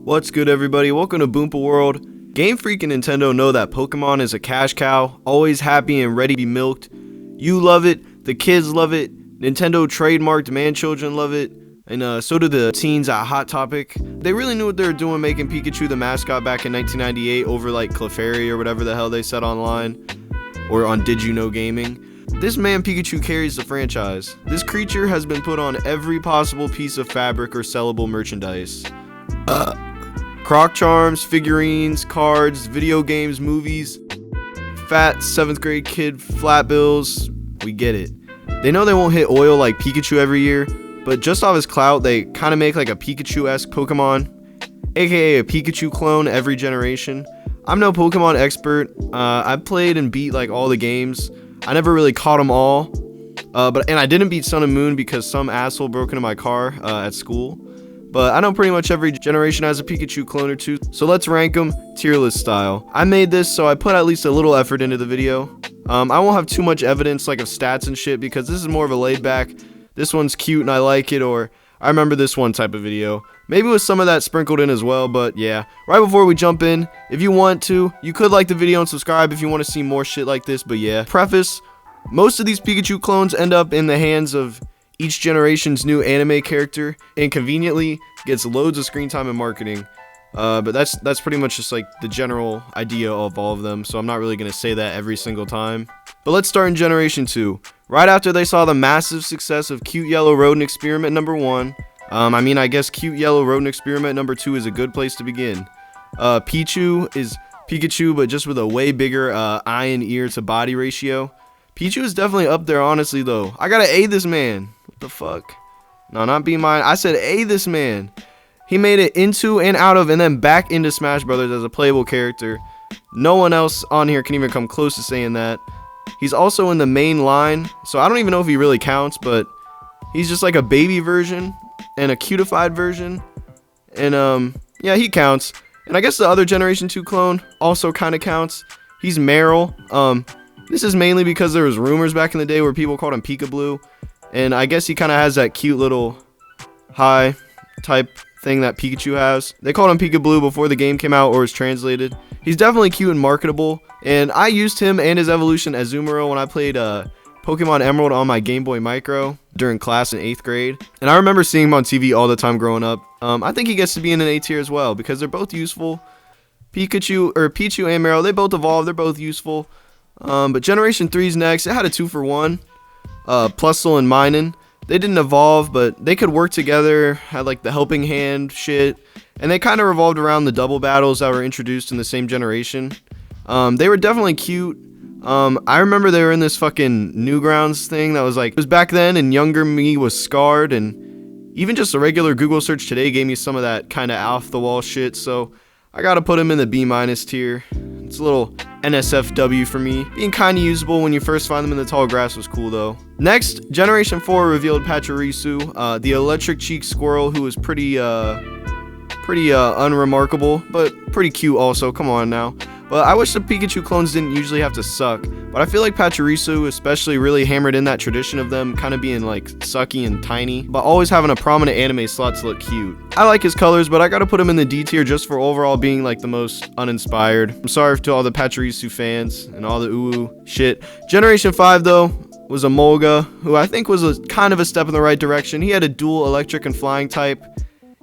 What's good, everybody? Welcome to Boompa World. Game Freak and Nintendo know that Pokemon is a cash cow, always happy and ready to be milked. You love it, the kids love it, Nintendo trademarked man-children love it, and so do the teens at Hot Topic. They really knew what they were doing making Pikachu the mascot back in 1998 over like Clefairy or whatever the hell they said online, or on Did You Know Gaming. This man Pikachu carries the franchise. This creature has been put on every possible piece of fabric or sellable merchandise. Croc charms, figurines, cards, video games, movies, fat 7th grade kid flat bills. We get it. They know they won't hit oil like Pikachu every year, but just off his clout, they kind of make like a Pikachu-esque Pokemon, aka a Pikachu clone every generation. I'm no Pokemon expert. I've played and beat like all the games. I never really caught them all, and I didn't beat Sun and Moon because some asshole broke into my car at school. But I know pretty much every generation has a Pikachu clone or two, so let's rank them tier list style. I made this, so I put at least a little effort into the video. I won't have too much evidence like of stats and shit because this is more of a laid back, this one's cute and I like it, or I remember this one type of video. Maybe with some of that sprinkled in as well, but yeah. Right before we jump in, if you want to, you could like the video and subscribe if you want to see more shit like this, but yeah. Preface, most of these Pikachu clones end up in the hands of each generation's new anime character and conveniently gets loads of screen time and marketing. But that's pretty much just like the general idea of all of them, so I'm not really going to say that every single time. But let's start in Generation 2. Right after they saw the massive success of Cute Yellow Rodent Experiment number 1, I guess Cute Yellow Rodent Experiment number 2 is a good place to begin. Pichu is Pikachu, but just with a way bigger eye and ear to body ratio. Pichu is definitely up there, honestly, though. I gotta A this man. What the fuck? No, not B mine. I said A this man. He made it into and out of and then back into Smash Brothers as a playable character. No one else on here can even come close to saying that. He's also in the main line, so I don't even know if he really counts, but he's just like a baby version and a cutified version. And yeah, he counts. And I guess the other Generation 2 clone also kind of counts. He's Meryl. This is mainly because there was rumors back in the day where people called him Pikablue. And I guess he kind of has that cute little high type thing that Pikachu has. They called him Pikablue before the game came out or was translated. He's definitely cute and marketable. And I used him and his evolution Azumarill when I played Pokemon Emerald on my Game Boy Micro during class in 8th grade. And I remember seeing him on TV all the time growing up. I think he gets to be in an A tier as well because they're both useful. Pichu and Meryl, they both evolved. They're both useful. But Generation 3's next. It had a 2-for-1. Plusle and Minun, they didn't evolve, but they could work together, had like the helping hand shit, and they kind of revolved around the double battles that were introduced in the same generation. They were definitely cute. I remember they were in this fucking Newgrounds thing that was like, it was back then, and younger me was scarred, and even just a regular Google search today gave me some of that kind of off the wall shit, so I gotta put him in the B- tier. It's a little NSFW for me. Being kind of usable when you first find them in the tall grass was cool though. Next, Generation 4 revealed Pachirisu, the electric cheek squirrel who was pretty unremarkable, but pretty cute also, come on now. But I wish the Pikachu clones didn't usually have to suck, but I feel like Pachirisu especially really hammered in that tradition of them kind of being like sucky and tiny, but always having a prominent anime slot to look cute. I like his colors, but I gotta put him in the D tier just for overall being like the most uninspired. I'm sorry to all the Pachirisu fans and all the ooh shit. Generation 5 though was a Molga, who I think was a kind of a step in the right direction. He had a dual electric and flying type.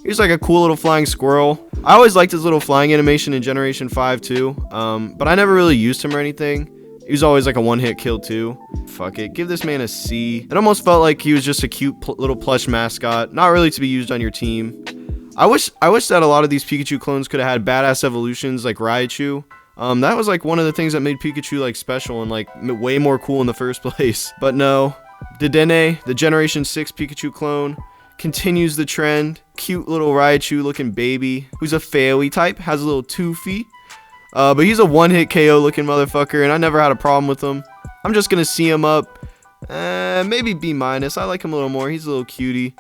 He was like a cool little flying squirrel. I always liked his little flying animation in Generation 5 too, but I never really used him or anything. He was always like a one-hit kill too. Fuck it, give this man a C. It almost felt like he was just a cute little plush mascot, not really to be used on your team. I wish that a lot of these Pikachu clones could have had badass evolutions like Raichu. That was like one of the things that made Pikachu like special and like way more cool in the first place. But no, Dedenne, the Generation 6 Pikachu clone, continues the trend. Cute little Raichu looking baby who's a Fairy type, has a little toofy, but he's a one-hit KO looking motherfucker, and I never had a problem with him. I'm just gonna see him up maybe B-. I like him a little more. He's a little cutie.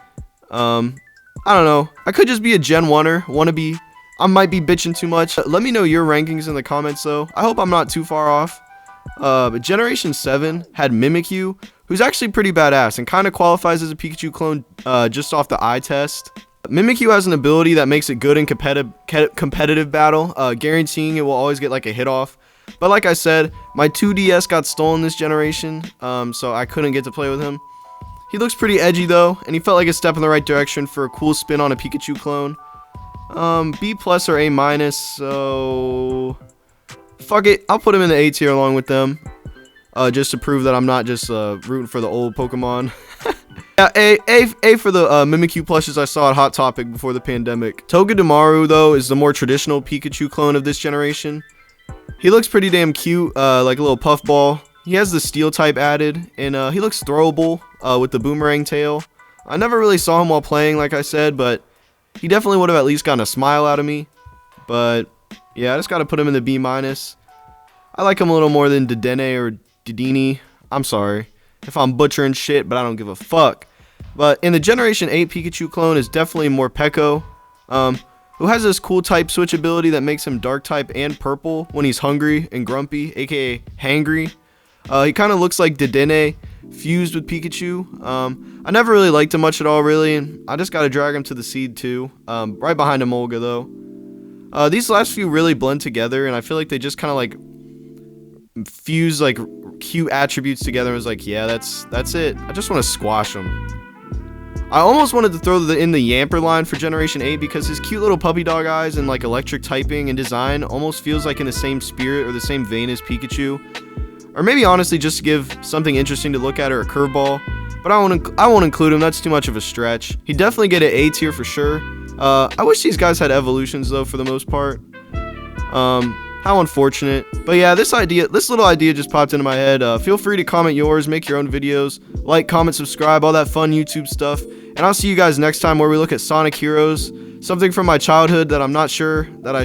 I don't know, I could just be a Gen 1er wannabe. I might be bitching too much. Let me know your rankings in the comments though. I hope I'm not too far off. But Generation 7 had Mimikyu, who's actually pretty badass and kind of qualifies as a Pikachu clone just off the eye test. Mimikyu has an ability that makes it good in competitive battle, guaranteeing it will always get like a hit off. But like I said, my 2DS got stolen this generation, so I couldn't get to play with him. He looks pretty edgy though, and he felt like a step in the right direction for a cool spin on a Pikachu clone. B+ or A-, so fuck it, I'll put him in the A tier along with them, just to prove that I'm not just rooting for the old Pokemon. Yeah, A for the Mimikyu plushes I saw at Hot Topic before the pandemic. Togedemaru though is the more traditional Pikachu clone of this generation. He looks pretty damn cute, like a little puffball. He has the steel type added, and he looks throwable with the boomerang tail. I never really saw him while playing, like I said, but he definitely would have at least gotten a smile out of me. But yeah, I just gotta put him in the B-. I like him a little more than Dedenne or Dedenne. I'm sorry if I'm butchering shit, but I don't give a fuck. But in the Generation 8 Pikachu clone is definitely more Peko, who has this cool type switch ability that makes him dark type and purple when he's hungry and grumpy, aka hangry. He kind of looks like Dedenne fused with Pikachu. I never really liked him much at all, really, and I just gotta drag him to the seed too. Right behind Emolga though. These last few really blend together, and I feel like they just kind of like fuse like cute attributes together. And was like, yeah, that's it. I just want to squash him. I almost wanted to throw in the Yamper line for Generation 8 because his cute little puppy dog eyes and like electric typing and design almost feels like in the same spirit or the same vein as Pikachu. Or maybe honestly just to give something interesting to look at or a curveball. But I won't include him, that's too much of a stretch. He'd definitely get an A tier for sure. I wish these guys had evolutions though for the most part. How unfortunate. But yeah, this little idea just popped into my head. Feel free to comment yours, make your own videos, like, comment, subscribe, all that fun YouTube stuff. And I'll see you guys next time where we look at Sonic Heroes, something from my childhood that I'm not sure if I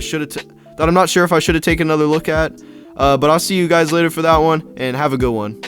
should have taken another look at. But I'll see you guys later for that one, and have a good one.